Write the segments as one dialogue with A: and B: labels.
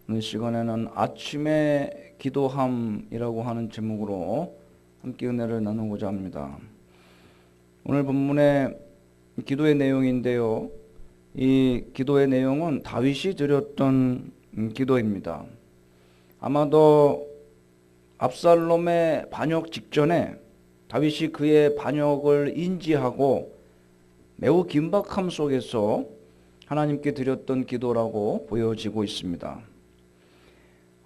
A: 오늘 시간에는 아침의 기도함이라고 하는 제목으로 함께 은혜를 나누고자 합니다. 오늘 본문의 기도의 내용인데요. 이 기도의 내용은 다윗이 드렸던 기도입니다. 아마도 압살롬의 반역 직전에 다윗이 그의 반역을 인지하고 매우 긴박함 속에서 하나님께 드렸던 기도라고 보여지고 있습니다.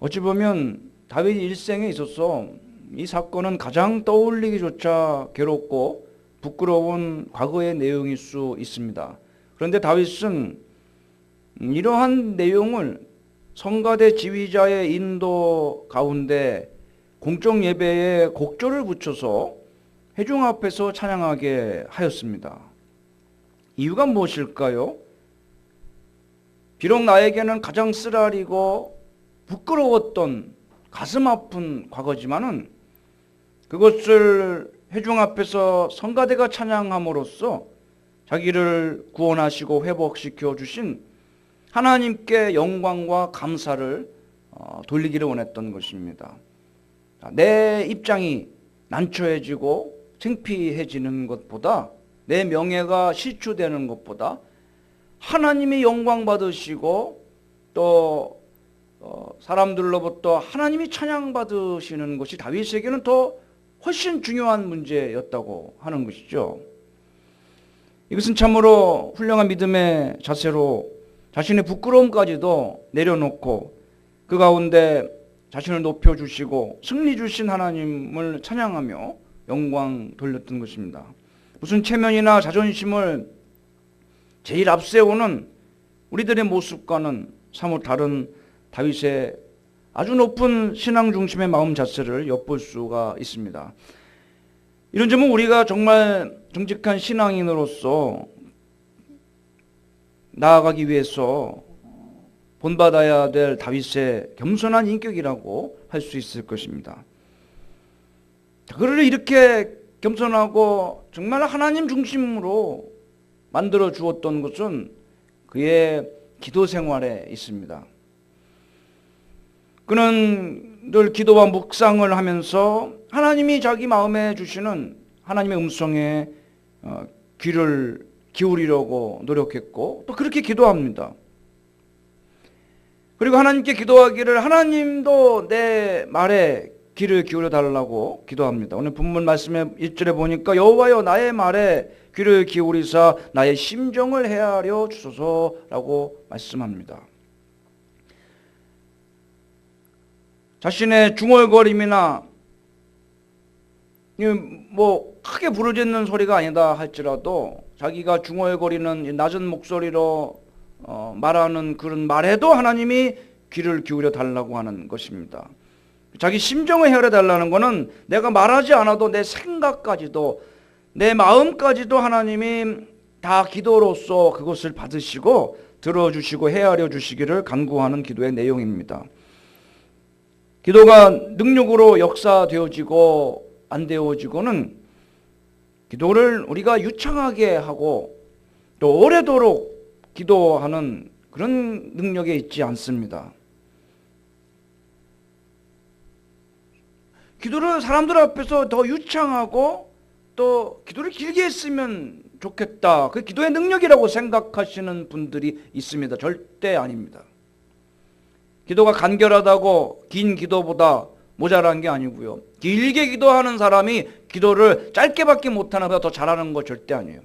A: 어찌 보면 다윗 일생에 있어서 이 사건은 가장 떠올리기조차 괴롭고 부끄러운 과거의 내용일 수 있습니다. 그런데 다윗은 이러한 내용을 성가대 지휘자의 인도 가운데 공적 예배에 곡조를 붙여서 회중 앞에서 찬양하게 하였습니다. 이유가 무엇일까요? 비록 나에게는 가장 쓰라리고 부끄러웠던 가슴 아픈 과거지만은 그것을 회중 앞에서 성가대가 찬양함으로써 자기를 구원하시고 회복시켜 주신 하나님께 영광과 감사를 돌리기를 원했던 것입니다. 내 입장이 난처해지고 창피해지는 것보다, 내 명예가 실추되는 것보다 하나님이 영광 받으시고 또 사람들로부터 하나님이 찬양받으시는 것이 다윗에게는 더 훨씬 중요한 문제였다고 하는 것이죠. 이것은 참으로 훌륭한 믿음의 자세로 자신의 부끄러움까지도 내려놓고 그 가운데 자신을 높여주시고 승리 주신 하나님을 찬양하며 영광 돌렸던 것입니다. 무슨 체면이나 자존심을 제일 앞세우는 우리들의 모습과는 사뭇 다른 다윗의 아주 높은 신앙 중심의 마음 자세를 엿볼 수가 있습니다. 이런 점은 우리가 정말 정직한 신앙인으로서 나아가기 위해서 본받아야 될 다윗의 겸손한 인격이라고 할 수 있을 것입니다. 그를 이렇게 겸손하고 정말 하나님 중심으로 만들어 주었던 것은 그의 기도 생활에 있습니다. 그는 늘 기도와 묵상을 하면서 하나님이 자기 마음에 주시는 하나님의 음성에 귀를 기울이려고 노력했고 또 그렇게 기도합니다. 그리고 하나님께 기도하기를 하나님도 내 말에 귀를 기울여 달라고 기도합니다. 오늘 본문 말씀의 1절에 보니까 여호와여 나의 말에 귀를 기울이사 나의 심정을 헤아려 주소서라고 말씀합니다. 자신의 중얼거림이나 크게 부르짖는 소리가 아니다 할지라도 자기가 중얼거리는 낮은 목소리로 말하는 그런 말에도 하나님이 귀를 기울여 달라고 하는 것입니다. 자기 심정을 헤아려 달라는 것은 내가 말하지 않아도 내 생각까지도 내 마음까지도 하나님이 다 기도로서 그것을 받으시고 들어주시고 헤아려 주시기를 간구하는 기도의 내용입니다. 기도가 능력으로 역사되어지고 안 되어지고는 기도를 우리가 유창하게 하고 또 오래도록 기도하는 그런 능력에 있지 않습니다. 기도를 사람들 앞에서 더 유창하고 또 기도를 길게 했으면 좋겠다. 그 기도의 능력이라고 생각하시는 분들이 있습니다. 절대 아닙니다. 기도가 간결하다고 긴 기도보다 모자란 게 아니고요. 길게 기도하는 사람이 기도를 짧게밖에 못하는 것보다 더 잘하는 거 절대 아니에요.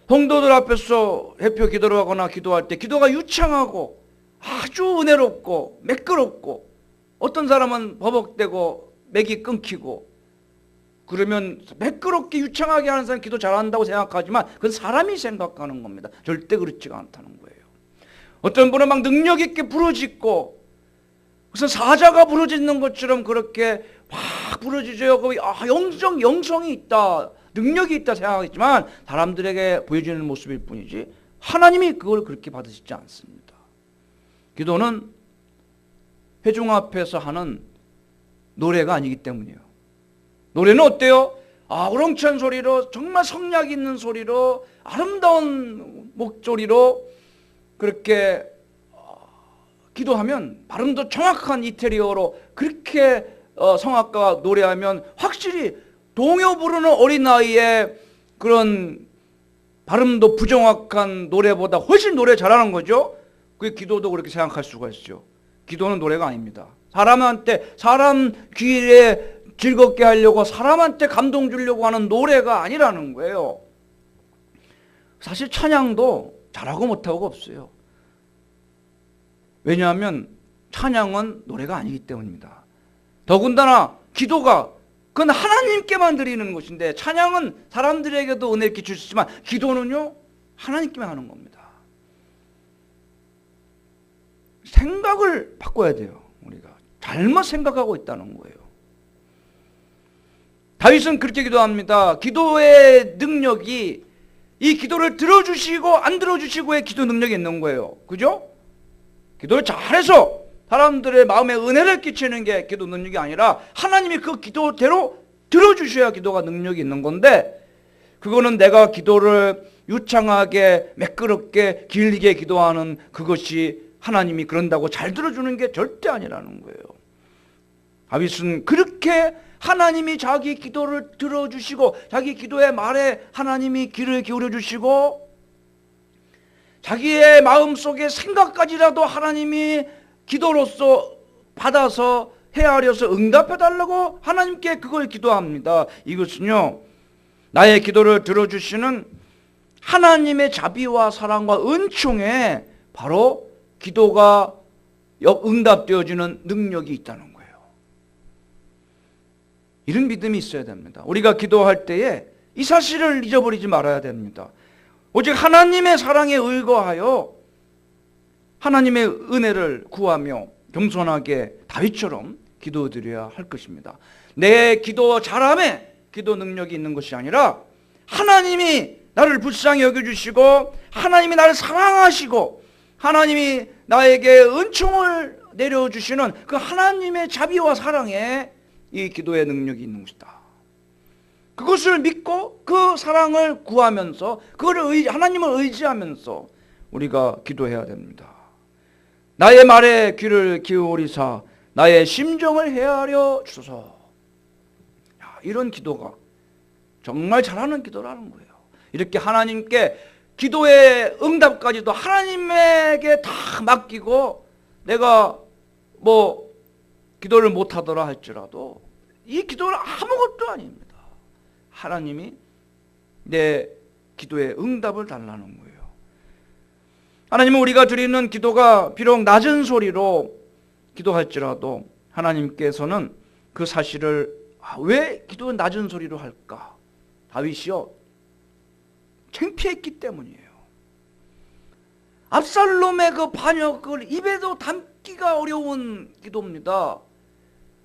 A: 성도들 앞에서 회표 기도를 하거나 기도할 때 기도가 유창하고 아주 은혜롭고 매끄럽고 어떤 사람은 버벅대고 맥이 끊기고 그러면 매끄럽게 유창하게 하는 사람이 기도 잘한다고 생각하지만 그건 사람이 생각하는 겁니다. 절대 그렇지가 않다는 거예요. 어떤 분은 막 능력 있게 부르짖고 무슨 사자가 부르짖는 것처럼 그렇게 막 부르짖어요. 영성이 있다, 능력이 있다 생각하겠지만 사람들에게 보여지는 모습일 뿐이지 하나님이 그걸 그렇게 받으시지 않습니다. 기도는 회중 앞에서 하는 노래가 아니기 때문이에요. 노래는 어때요? 우렁찬 소리로 정말 성량 있는 소리로 아름다운 목소리로 그렇게 기도하면 발음도 정확한 이태리어로 그렇게 성악가가 노래하면 확실히 동요 부르는 어린아이의 그런 발음도 부정확한 노래보다 훨씬 노래 잘하는 거죠. 그 기도도 그렇게 생각할 수가 있죠. 기도는 노래가 아닙니다. 사람한테, 사람 귀에 즐겁게 하려고, 사람한테 감동 주려고 하는 노래가 아니라는 거예요. 사실 찬양도 잘하고 못하고가 없어요. 왜냐하면 찬양은 노래가 아니기 때문입니다. 더군다나 기도가 그건 하나님께만 드리는 것인데, 찬양은 사람들에게도 은혜를 끼칠 수 있지만 기도는요 하나님께만 하는 겁니다. 생각을 바꿔야 돼요. 우리가 잘못 생각하고 있다는 거예요. 다윗은 그렇게 기도합니다. 기도의 능력이, 이 기도를 들어주시고 안 들어주시고의 기도 능력이 있는 거예요. 그죠? 기도를 잘해서 사람들의 마음에 은혜를 끼치는 게 기도 능력이 아니라 하나님이 그 기도대로 들어주셔야 기도가 능력이 있는 건데, 그거는 내가 기도를 유창하게 매끄럽게 길게 기도하는 그것이 하나님이 그런다고 잘 들어주는 게 절대 아니라는 거예요. 다윗은 그렇게 하나님이 자기 기도를 들어주시고 자기 기도의 말에 하나님이 귀를 기울여 주시고 자기의 마음속의 생각까지라도 하나님이 기도로서 받아서 헤아려서 응답해 달라고 하나님께 그걸 기도합니다. 이것은요, 나의 기도를 들어주시는 하나님의 자비와 사랑과 은총에 바로 기도가 응답되어지는 능력이 있다는 거예요. 이런 믿음이 있어야 됩니다. 우리가 기도할 때에 이 사실을 잊어버리지 말아야 됩니다. 오직 하나님의 사랑에 의거하여 하나님의 은혜를 구하며 겸손하게 다윗처럼 기도드려야 할 것입니다. 내 기도 잘함에 기도 능력이 있는 것이 아니라 하나님이 나를 불쌍히 여겨주시고 하나님이 나를 사랑하시고 하나님이 나에게 은총을 내려주시는 그 하나님의 자비와 사랑에 이 기도의 능력이 있는 것이다. 그것을 믿고 그 사랑을 구하면서 그거를 하나님을 의지하면서 우리가 기도해야 됩니다. 나의 말에 귀를 기울이사 나의 심정을 헤아려 주소서. 이런 기도가 정말 잘하는 기도라는 거예요. 이렇게 하나님께 기도의 응답까지도 하나님에게 다 맡기고 내가 뭐 기도를 못하더라 할지라도 이 기도는 아무것도 아닙니다. 하나님이 내 기도에 응답을 달라는 거예요. 하나님은 우리가 드리는 기도가 비록 낮은 소리로 기도할지라도 하나님께서는 그 사실을 왜 기도는 낮은 소리로 할까? 다윗이요, 창피했기 때문이에요. 압살롬의 그 반역을 입에도 담기가 어려운 기도입니다.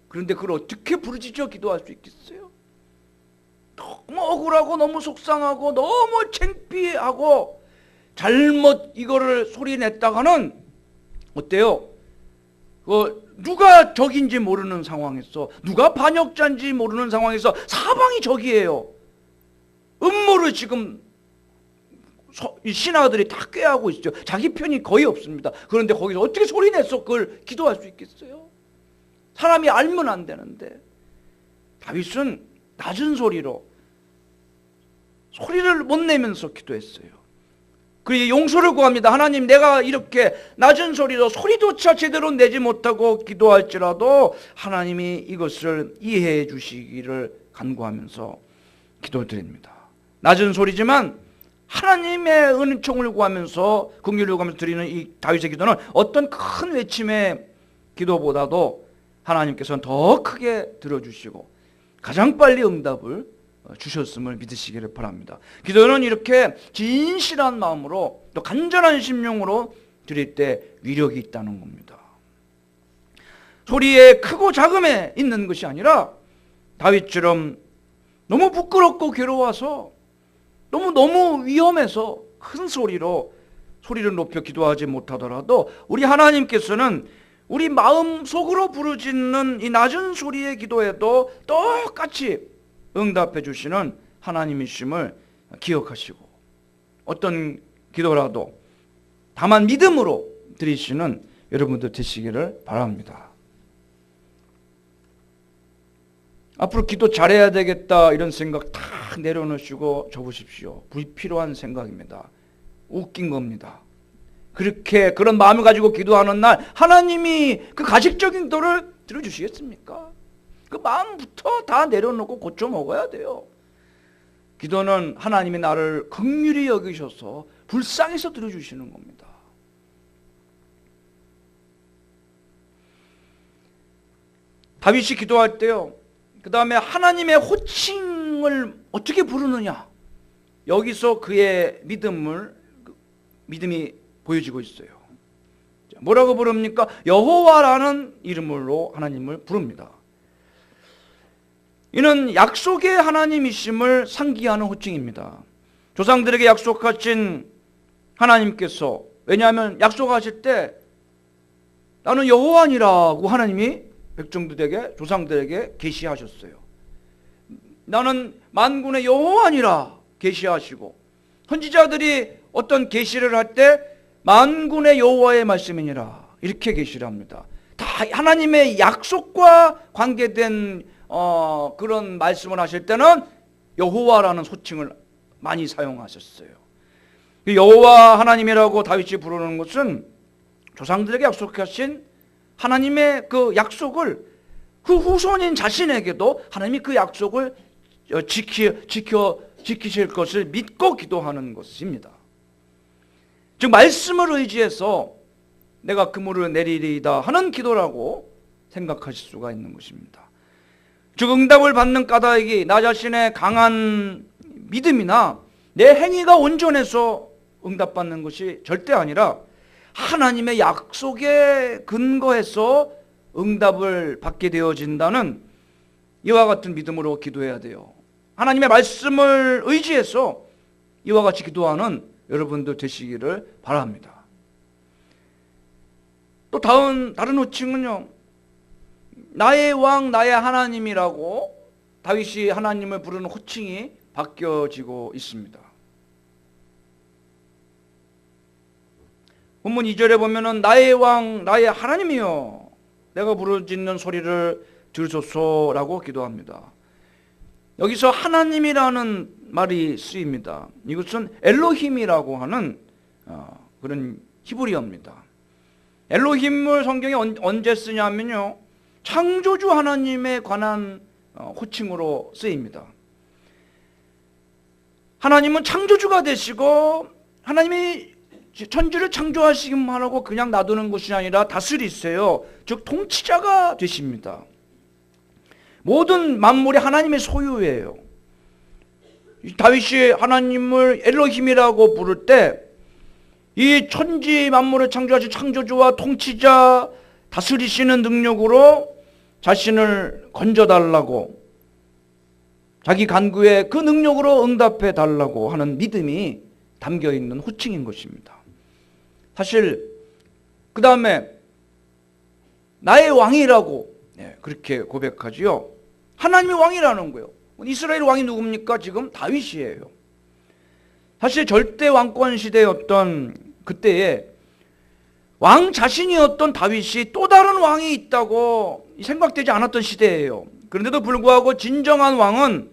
A: 그런데 그걸 어떻게 부르짖어 기도할 수 있겠어요? 너무 억울하고 너무 속상하고 너무 창피하고 잘못 이거를 소리 냈다가는 어때요? 누가 적인지 모르는 상황에서, 누가 반역자인지 모르는 상황에서 사방이 적이에요. 음모를 지금 신하들이 다 꾀하고 있죠. 자기 편이 거의 없습니다. 그런데 거기서 어떻게 소리 내서 그걸 기도할 수 있겠어요? 사람이 알면 안 되는데. 다윗은 낮은 소리로, 소리를 못 내면서 기도했어요. 그리고 용서를 구합니다. 하나님, 내가 이렇게 낮은 소리로 소리조차 제대로 내지 못하고 기도할지라도 하나님이 이것을 이해해 주시기를 간구하면서 기도드립니다. 낮은 소리지만 하나님의 은총을 구하면서 긍휼을 구하면서 드리는 이 다윗의 기도는 어떤 큰 외침의 기도보다도 하나님께서는 더 크게 들어주시고 가장 빨리 응답을 주셨음을 믿으시기를 바랍니다. 기도는 이렇게 진실한 마음으로 또 간절한 심령으로 드릴 때 위력이 있다는 겁니다. 소리의 크고 작음에 있는 것이 아니라 다윗처럼 너무 부끄럽고 괴로워서 너무 위험해서 큰 소리로 소리를 높여 기도하지 못하더라도 우리 하나님께서는 우리 마음속으로 부르짖는 이 낮은 소리의 기도에도 똑같이 응답해 주시는 하나님이심을 기억하시고 어떤 기도라도 다만 믿음으로 드리시는 여러분도 되시기를 바랍니다. 앞으로 기도 잘해야 되겠다 이런 생각 다 내려놓으시고 접으십시오. 불필요한 생각입니다. 웃긴 겁니다. 그런 마음을 가지고 기도하는 날 하나님이 그 가식적인 기도를 들어주시겠습니까? 그 마음부터 다 내려놓고 고쳐 먹어야 돼요. 기도는 하나님이 나를 긍휼히 여기셔서 불쌍해서 들어주시는 겁니다. 다윗이 기도할 때요, 그 다음에 하나님의 호칭을 어떻게 부르느냐, 여기서 그의 믿음이 보여지고 있어요. 뭐라고 부릅니까? 여호와라는 이름으로 하나님을 부릅니다. 이는 약속의 하나님이심을 상기하는 호칭입니다. 조상들에게 약속하신 하나님께서, 왜냐하면 약속하실 때 나는 여호와니라고 하나님이 백성들에게, 조상들에게 계시하셨어요. 나는 만군의 여호와니라 계시하시고, 선지자들이 어떤 계시를 할 때 만군의 여호와의 말씀이니라 이렇게 계시를 합니다. 다 하나님의 약속과 관계된 그런 말씀을 하실 때는 여호와라는 호칭을 많이 사용하셨어요. 여호와 하나님이라고 다윗이 부르는 것은 조상들에게 약속하신 하나님의 그 약속을 그 후손인 자신에게도 하나님이 그 약속을 지키실 것을 믿고 기도하는 것입니다. 즉 말씀을 의지해서 내가 그물을 내리리이다 하는 기도라고 생각하실 수가 있는 것입니다. 즉 응답을 받는 까닭이 나 자신의 강한 믿음이나 내 행위가 온전해서 응답받는 것이 절대 아니라 하나님의 약속에 근거해서 응답을 받게 되어진다는 이와 같은 믿음으로 기도해야 돼요. 하나님의 말씀을 의지해서 이와 같이 기도하는 여러분들 되시기를 바랍니다. 또 다른 호칭은요, 나의 왕 나의 하나님이라고 다윗이 하나님을 부르는 호칭이 바뀌어지고 있습니다. 본문 2절에 보면은 나의 왕 나의 하나님이여 내가 부르짖는 소리를 들으소서라고 기도합니다. 여기서 하나님이라는 말이 쓰입니다. 이것은 엘로힘이라고 하는 그런 히브리어입니다. 엘로힘을 성경에 언제 쓰냐면요, 창조주 하나님에 관한 호칭으로 쓰입니다. 하나님은 창조주가 되시고 하나님이 천지를 창조하시기만 하고 그냥 놔두는 것이 아니라 다스리세요. 즉 통치자가 되십니다. 모든 만물이 하나님의 소유예요. 다윗이 하나님을 엘로힘이라고 부를 때 이 천지 만물을 창조하신 창조주와 통치자, 다스리시는 능력으로 자신을 건져달라고, 자기 간구에 그 능력으로 응답해 달라고 하는 믿음이 담겨있는 호칭인 것입니다. 사실 그 다음에 나의 왕이라고 그렇게 고백하지요. 하나님이 왕이라는 거예요. 이스라엘 왕이 누굽니까? 지금 다윗이에요. 사실 절대 왕권 시대였던 그때에 왕 자신이었던 다윗이 또 다른 왕이 있다고 생각되지 않았던 시대예요. 그런데도 불구하고 진정한 왕은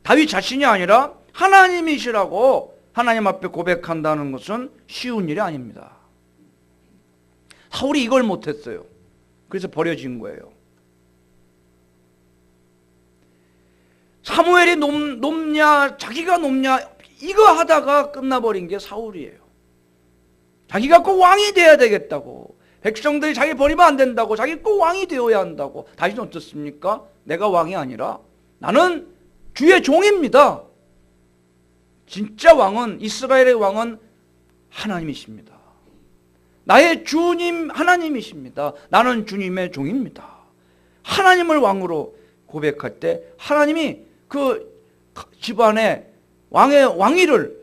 A: 다윗 자신이 아니라 하나님이시라고 하나님 앞에 고백한다는 것은 쉬운 일이 아닙니다. 사울이 이걸 못했어요. 그래서 버려진 거예요. 사무엘이 높냐 자기가 높냐 이거 하다가 끝나버린 게 사울이에요. 자기가 꼭 왕이 돼야 되겠다고, 백성들이 자기 버리면 안 된다고, 자기 꼭 왕이 되어야 한다고. 다윗은 어떻습니까? 내가 왕이 아니라 나는 주의 종입니다. 진짜 왕은, 이스라엘의 왕은 하나님이십니다. 나의 주님 하나님이십니다. 나는 주님의 종입니다. 하나님을 왕으로 고백할 때 하나님이 그 집안의 왕위를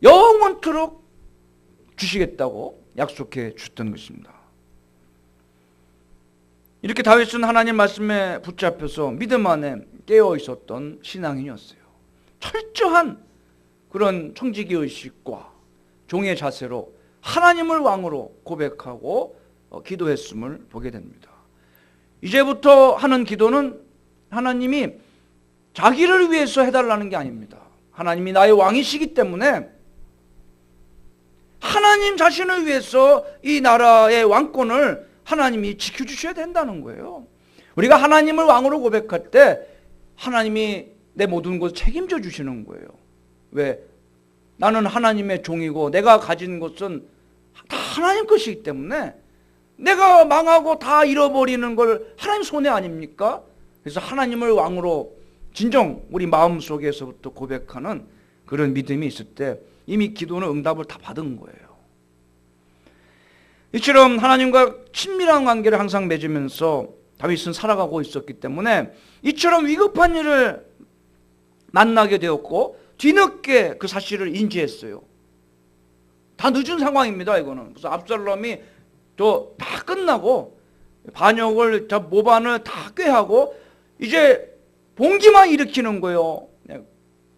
A: 영원토록 주시겠다고 약속해 주셨던 것입니다. 이렇게 다윗은 하나님 말씀에 붙잡혀서 믿음 안에 깨어 있었던 신앙인이었어요. 철저한 그런 청지기 의식과 종의 자세로 하나님을 왕으로 고백하고 기도했음을 보게 됩니다. 이제부터 하는 기도는 하나님이 자기를 위해서 해달라는 게 아닙니다. 하나님이 나의 왕이시기 때문에 하나님 자신을 위해서 이 나라의 왕권을 하나님이 지켜주셔야 된다는 거예요. 우리가 하나님을 왕으로 고백할 때 하나님이 내 모든 것을 책임져 주시는 거예요. 왜? 나는 하나님의 종이고 내가 가진 것은 다 하나님 것이기 때문에 내가 망하고 다 잃어버리는 걸 하나님 손해 아닙니까? 그래서 하나님을 왕으로 진정 우리 마음속에서부터 고백하는 그런 믿음이 있을 때 이미 기도는 응답을 다 받은 거예요. 이처럼 하나님과 친밀한 관계를 항상 맺으면서 다윗은 살아가고 있었기 때문에 이처럼 위급한 일을 만나게 되었고 뒤늦게 그 사실을 인지했어요. 다 늦은 상황입니다. 이거는 그래서 압살롬이 다 끝나고 반역을 모반을 다 꾀하고 이제 봉기만 일으키는 거예요.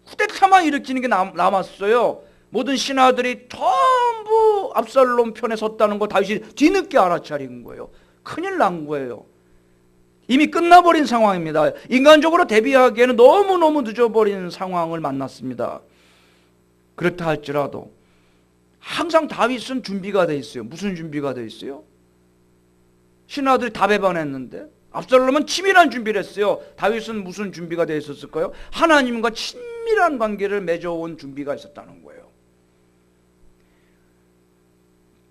A: 쿠데타만 일으키는 게 남았어요. 모든 신하들이 전부 압살롬 편에 섰다는 거 다윗이 뒤늦게 알아차린 거예요. 큰일 난 거예요. 이미 끝나버린 상황입니다. 인간적으로 대비하기에는 너무너무 늦어버린 상황을 만났습니다. 그렇다 할지라도 항상 다윗은 준비가 돼 있어요. 무슨 준비가 돼 있어요? 신하들이 다 배반했는데 압살롬은 치밀한 준비를 했어요. 다윗은 무슨 준비가 돼 있었을까요? 하나님과 친밀한 관계를 맺어온 준비가 있었다는 거예요.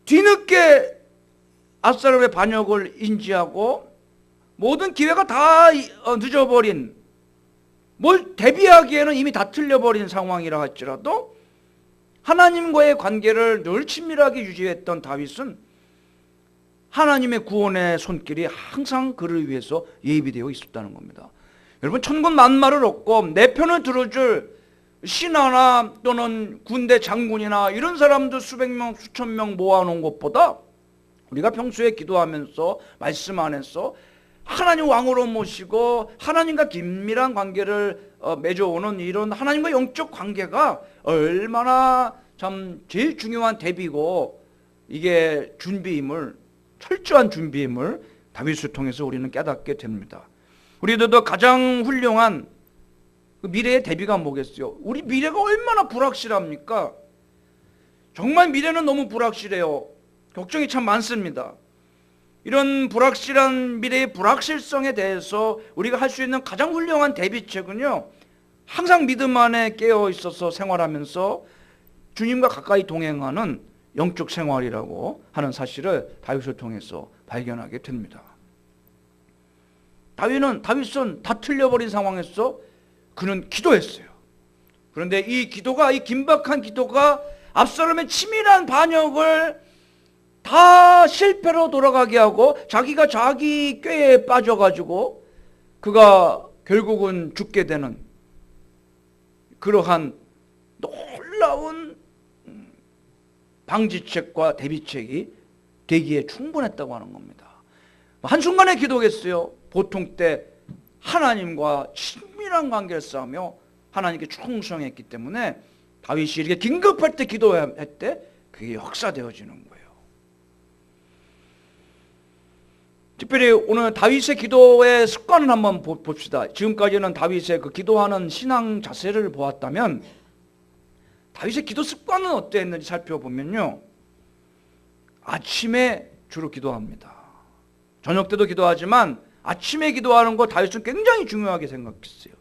A: 뒤늦게 압살롬의 반역을 인지하고 모든 기회가 다 늦어버린, 뭘 대비하기에는 이미 다 틀려버린 상황이라 할지라도 하나님과의 관계를 늘 친밀하게 유지했던 다윗은 하나님의 구원의 손길이 항상 그를 위해서 예비되어 있었다는 겁니다. 여러분, 천군 만마를 얻고 내 편을 들어줄 신하나 또는 군대 장군이나 이런 사람들 수백 명 수천 명 모아놓은 것보다 우리가 평소에 기도하면서 말씀 안에서 하나님 왕으로 모시고 하나님과 긴밀한 관계를 맺어오는 이런 하나님과 영적 관계가 얼마나 참 제일 중요한 대비고 이게 준비임을, 철저한 준비임을 다윗을 통해서 우리는 깨닫게 됩니다. 우리들도 가장 훌륭한 미래의 대비가 뭐겠어요? 우리 미래가 얼마나 불확실합니까? 정말 미래는 너무 불확실해요. 걱정이 참 많습니다. 이런 불확실한 미래의 불확실성에 대해서 우리가 할 수 있는 가장 훌륭한 대비책은요, 항상 믿음 안에 깨어 있어서 생활하면서 주님과 가까이 동행하는 영적 생활이라고 하는 사실을 다윗을 통해서 발견하게 됩니다. 다윗은 다 틀려버린 상황에서 그는 기도했어요. 그런데 이 긴박한 기도가 압살롬의 치밀한 반역을 다 실패로 돌아가게 하고 자기가 자기 꾀에 빠져가지고 그가 결국은 죽게 되는 그러한 놀라운 방지책과 대비책이 되기에 충분했다고 하는 겁니다. 한순간의 기도겠어요. 보통 때 하나님과 친밀한 관계를 쌓으며 하나님께 충성했기 때문에 다윗이 이렇게 긴급할 때 기도할 때 그게 역사되어지는 거예요. 특별히 오늘 다윗의 기도의 습관을 한번 봅시다. 지금까지는 다윗의 그 기도하는 신앙 자세를 보았다면 다윗의 기도 습관은 어땠는지 살펴보면요, 아침에 주로 기도합니다. 저녁 때도 기도하지만 아침에 기도하는 거 다윗은 굉장히 중요하게 생각했어요.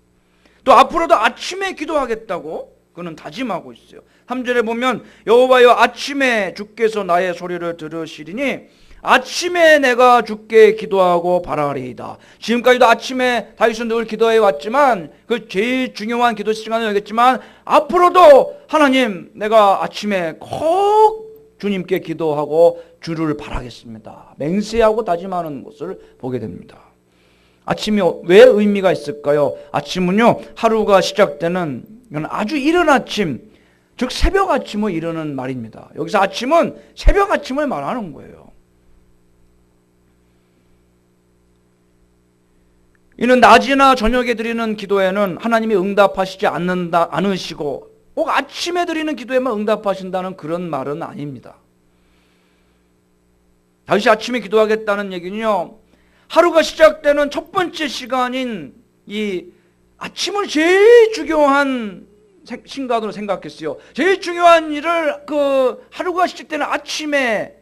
A: 또 앞으로도 아침에 기도하겠다고 그는 다짐하고 있어요. 3절에 보면 여호와여 아침에 주께서 나의 소리를 들으시리니 아침에 내가 주께 기도하고 바라리이다. 지금까지도 아침에 다윗은 늘 기도해 왔지만 그 제일 중요한 기도 시간은 여기겠지만 앞으로도 하나님 내가 아침에 꼭 주님께 기도하고 주를 바라겠습니다. 맹세하고 다짐하는 것을 보게 됩니다. 아침이 왜 의미가 있을까요? 아침은요, 하루가 시작되는 아주 이른 아침, 즉 새벽 아침을 이르는 말입니다. 여기서 아침은 새벽 아침을 말하는 거예요. 이는 낮이나 저녁에 드리는 기도에는 하나님이 응답하시지 않으시고 꼭 아침에 드리는 기도에만 응답하신다는 그런 말은 아닙니다. 다윗이 아침에 기도하겠다는 얘기는요, 하루가 시작되는 첫 번째 시간인 이 아침을 제일 중요한 시간으로 생각했어요. 제일 중요한 일을 그 하루가 시작되는 아침에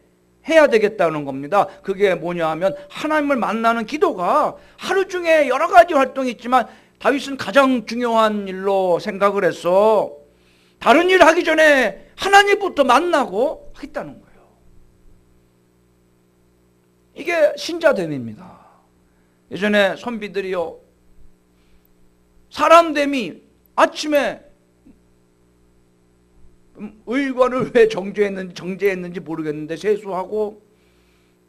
A: 해야 되겠다는 겁니다. 그게 뭐냐 하면 하나님을 만나는 기도가 하루 중에 여러 가지 활동이 있지만 다윗은 가장 중요한 일로 생각을 해서 다른 일 하기 전에 하나님부터 만나고 하겠다는 거예요. 이게 신자됨입니다. 예전에 선비들이요, 사람됨이 아침에 의관을 왜 정제했는지 모르겠는데 세수하고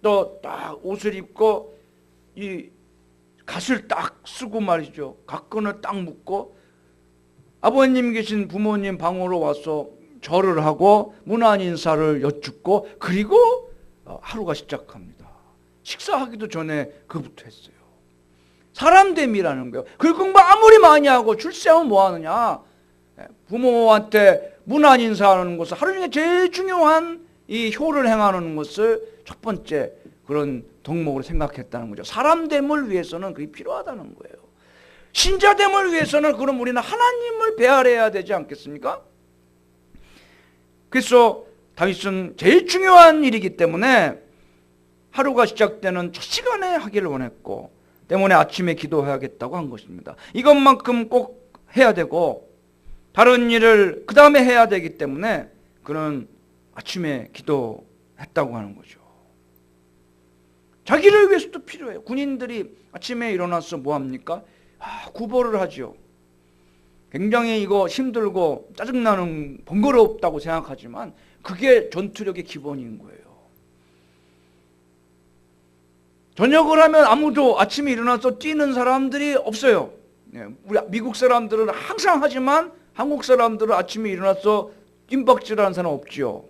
A: 또 딱 옷을 입고 이 갓을 딱 쓰고 말이죠. 갓끈을 딱 묶고 아버님 계신 부모님 방으로 와서 절을 하고 문안 인사를 여쭙고 그리고 하루가 시작합니다. 식사하기도 전에 그부터 했어요. 사람됨이라는 거예요. 글 공부 아무리 많이 하고 출세하면 뭐 하느냐. 부모한테 문안 인사하는 것을 하루 중에 제일 중요한 이 효를 행하는 것을 첫 번째 그런 덕목으로 생각했다는 거죠. 사람됨을 위해서는 그게 필요하다는 거예요. 신자됨을 위해서는 그럼 우리는 하나님을 배알해야 되지 않겠습니까? 그래서 다윗은 제일 중요한 일이기 때문에 하루가 시작되는 첫 시간에 하기를 원했고 때문에 아침에 기도해야겠다고 한 것입니다. 이것만큼 꼭 해야 되고 다른 일을 그 다음에 해야 되기 때문에 그는 아침에 기도했다고 하는 거죠. 자기를 위해서도 필요해요. 군인들이 아침에 일어나서 뭐합니까? 구보를 하죠. 굉장히 이거 힘들고 짜증나는 번거롭다고 생각하지만 그게 전투력의 기본인 거예요. 저녁을 하면 아무도 아침에 일어나서 뛰는 사람들이 없어요. 우리 미국 사람들은 항상 하지만 한국 사람들은 아침에 일어나서 뜀박질하는 사람 없지요.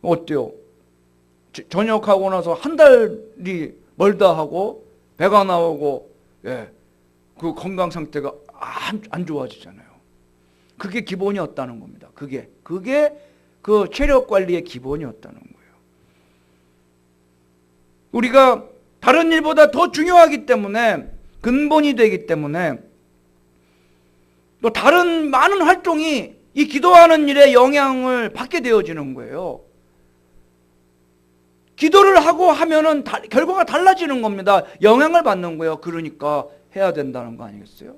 A: 어때요? 저녁하고 나서 한 달이 멀다 하고 배가 나오고 그 건강 상태가 안 좋아지잖아요. 그게 기본이었다는 겁니다. 그게 그 체력 관리의 기본이었다는 거예요. 우리가 다른 일보다 더 중요하기 때문에 근본이 되기 때문에 또 다른 많은 활동이 이 기도하는 일에 영향을 받게 되어지는 거예요. 기도를 하고 하면은 결과가 달라지는 겁니다. 영향을 받는 거예요. 그러니까 해야 된다는 거 아니겠어요?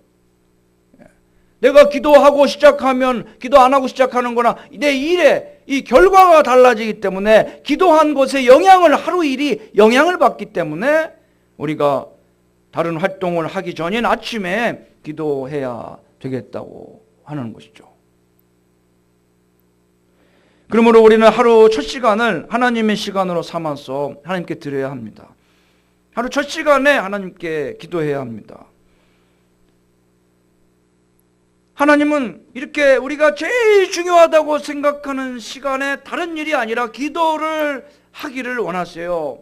A: 내가 기도하고 시작하면 기도 안 하고 시작하는 거나 내 일에 이 결과가 달라지기 때문에 기도한 것에 하루 일이 영향을 받기 때문에 우리가 다른 활동을 하기 전인 아침에 기도해야 되겠다고 하는 것이죠. 그러므로 우리는 하루 첫 시간을 하나님의 시간으로 삼아서 하나님께 드려야 합니다. 하루 첫 시간에 하나님께 기도해야 합니다. 하나님은 이렇게 우리가 제일 중요하다고 생각하는 시간에 다른 일이 아니라 기도를 하기를 원하세요.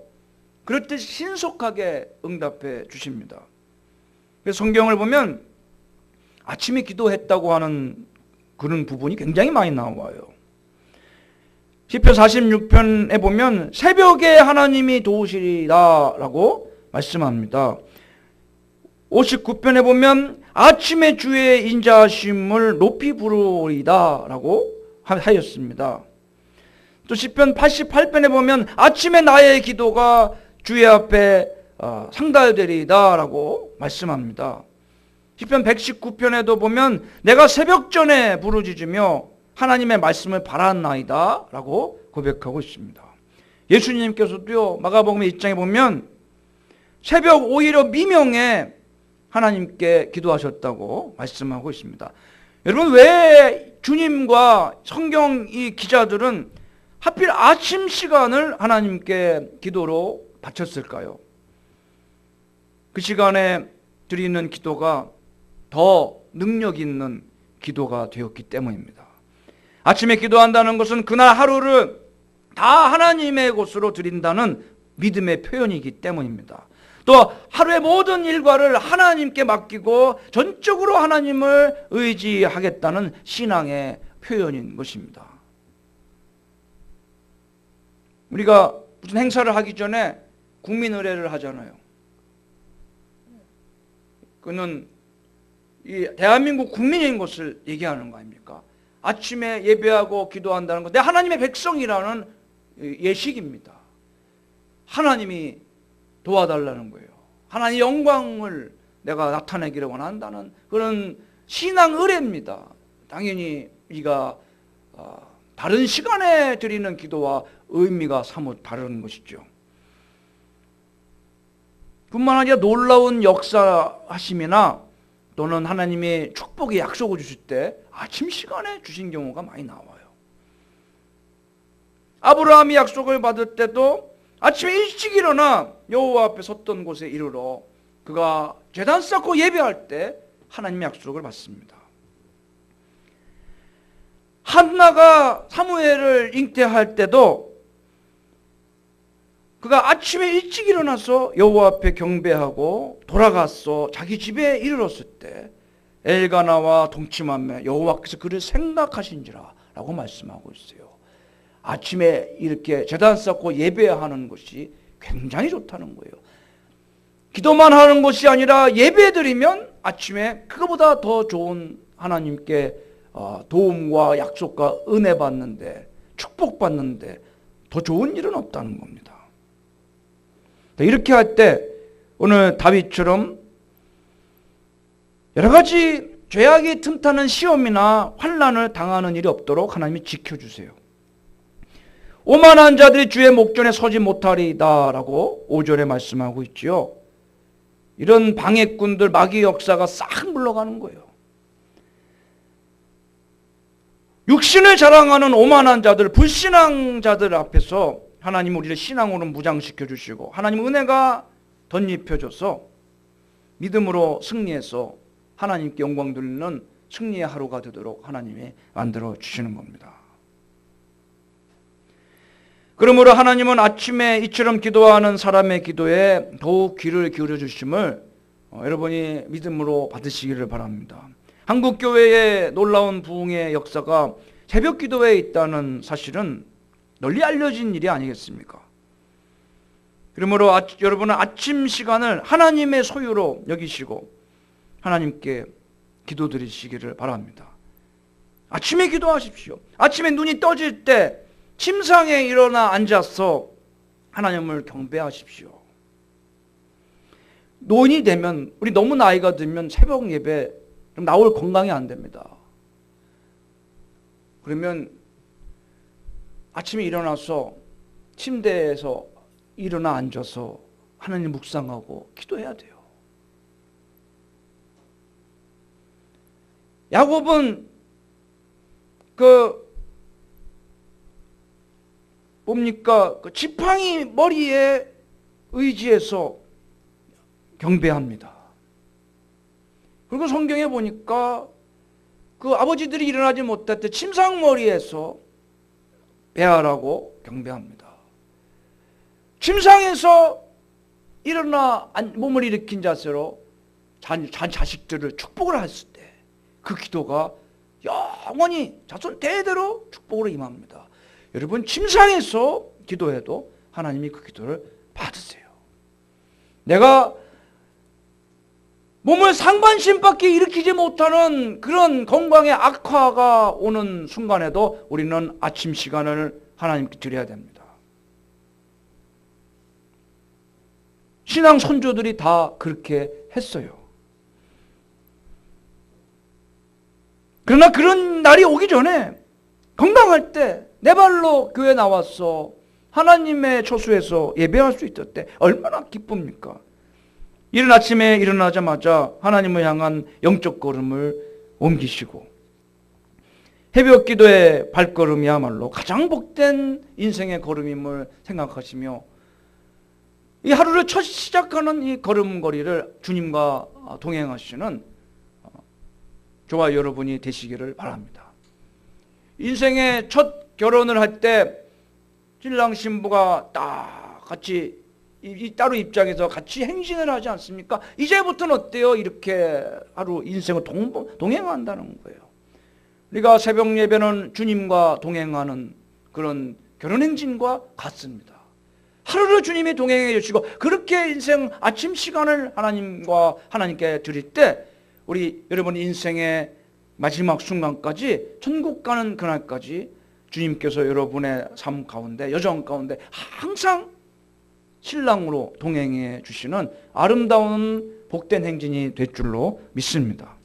A: 그럴 때 신속하게 응답해 주십니다. 그래서 성경을 보면 아침에 기도했다고 하는 그런 부분이 굉장히 많이 나와요. 시편 46편에 보면 새벽에 하나님이 도우시리라 라고 말씀합니다. 59편에 보면 아침에 주의 인자하심을 높이 부르리다 라고 하였습니다. 또 시편 88편에 보면 아침에 나의 기도가 주의 앞에 상달되리다 라고 말씀합니다. 시편 119편에도 보면 내가 새벽 전에 부르짖으며 하나님의 말씀을 바랐나이다 라고 고백하고 있습니다. 예수님께서도요, 마가복음 1장에 보면 새벽 오히려 미명에 하나님께 기도하셨다고 말씀하고 있습니다. 여러분, 왜 주님과 성경 이 기자들은 하필 아침 시간을 하나님께 기도로 바쳤을까요? 그 시간에 드리는 기도가 더 능력 있는 기도가 되었기 때문입니다. 아침에 기도한다는 것은 그날 하루를 다 하나님의 곳으로 드린다는 믿음의 표현이기 때문입니다. 또 하루의 모든 일과를 하나님께 맡기고 전적으로 하나님을 의지하겠다는 신앙의 표현인 것입니다. 우리가 무슨 행사를 하기 전에 국민의례를 하잖아요. 그는 이 대한민국 국민인 것을 얘기하는 거 아닙니까? 아침에 예배하고 기도한다는 것, 내 하나님의 백성이라는 예식입니다. 하나님이 도와달라는 거예요. 하나님의 영광을 내가 나타내기를 원한다는 그런 신앙 의례입니다. 당연히 우리가 다른 시간에 드리는 기도와 의미가 사뭇 다른 것이죠. 뿐만 아니라 놀라운 역사하심이나 또는 하나님의 축복의 약속을 주실 때 아침 시간에 주신 경우가 많이 나와요. 아브라함이 약속을 받을 때도 아침에 일찍 일어나 여호와 앞에 섰던 곳에 이르러 그가 제단 쌓고 예배할 때 하나님의 약속을 받습니다. 한나가 사무엘을 잉태할 때도 그가 아침에 일찍 일어나서 여호와 앞에 경배하고 돌아가서 자기 집에 이르렀을 때 엘가나와 동침하며 여호와께서 그를 생각하신지라 라고 말씀하고 있어요. 아침에 이렇게 제단 쌓고 예배하는 것이 굉장히 좋다는 거예요. 기도만 하는 것이 아니라 예배 드리면 아침에 그거보다 더 좋은 하나님께 도움과 약속과 은혜 받는데, 축복 받는데 더 좋은 일은 없다는 겁니다. 이렇게 할 때 오늘 다윗처럼 여러 가지 죄악이 틈타는 시험이나 환난을 당하는 일이 없도록 하나님이 지켜주세요. 오만한 자들이 주의 목전에 서지 못하리이다 라고 5절에 말씀하고 있지요. 이런 방해꾼들, 마귀의 역사가 싹 물러가는 거예요. 육신을 자랑하는 오만한 자들, 불신앙자들 앞에서 하나님 우리를 신앙으로 무장시켜 주시고 하나님 은혜가 덧입혀져서 믿음으로 승리해서 하나님께 영광 돌리는 승리의 하루가 되도록 하나님이 만들어 주시는 겁니다. 그러므로 하나님은 아침에 이처럼 기도하는 사람의 기도에 더욱 귀를 기울여 주심을 여러분이 믿음으로 받으시기를 바랍니다. 한국교회의 놀라운 부흥의 역사가 새벽 기도에 있다는 사실은 널리 알려진 일이 아니겠습니까? 그러므로 여러분은 아침 시간을 하나님의 소유로 여기시고 하나님께 기도드리시기를 바랍니다. 아침에 기도하십시오. 아침에 눈이 떠질 때 침상에 일어나 앉아서 하나님을 경배하십시오. 노인이 되면, 우리 너무 나이가 들면 새벽 예배 좀 나올 건강이 안 됩니다. 그러면 아침에 일어나서 침대에서 일어나 앉아서 하나님 묵상하고 기도해야 돼요. 야곱은 그 지팡이 머리에 의지해서 경배합니다. 그리고 성경에 보니까 그 아버지들이 일어나지 못할 때 침상머리에서 배하라고 경배합니다. 침상에서 일어나 몸을 일으킨 자세로 자식들을 축복을 했을 때 그 기도가 영원히 자손 대대로 축복으로 임합니다. 여러분 침상에서 기도해도 하나님이 그 기도를 받으세요. 내가 몸을 상반신밖에 일으키지 못하는 그런 건강의 악화가 오는 순간에도 우리는 아침 시간을 하나님께 드려야 됩니다. 신앙 선조들이 다 그렇게 했어요. 그러나 그런 날이 오기 전에 건강할 때 내 발로 교회 나와서 하나님의 처소에서 예배할 수 있을 때 얼마나 기쁩니까? 이른 아침에 일어나자마자 하나님을 향한 영적 걸음을 옮기시고 새벽 기도의 발걸음이야말로 가장 복된 인생의 걸음임을 생각하시며 이 하루를 첫 시작하는 이 걸음걸이를 주님과 동행하시는 저와 여러분이 되시기를 바랍니다. 인생의 첫 결혼을 할 때 신랑 신부가 딱 같이 따로 입장에서 같이 행진을 하지 않습니까? 이제부터는 어때요? 이렇게 하루 인생을 동행한다는 거예요. 우리가 새벽 예배는 주님과 동행하는 그런 결혼 행진과 같습니다. 하루를 주님이 동행해 주시고 그렇게 인생 아침 시간을 하나님께 드릴 때 우리 여러분 인생의 마지막 순간까지 천국 가는 그날까지 주님께서 여러분의 삶 가운데 여정 가운데 항상 신랑으로 동행해 주시는 아름다운 복된 행진이 될 줄로 믿습니다.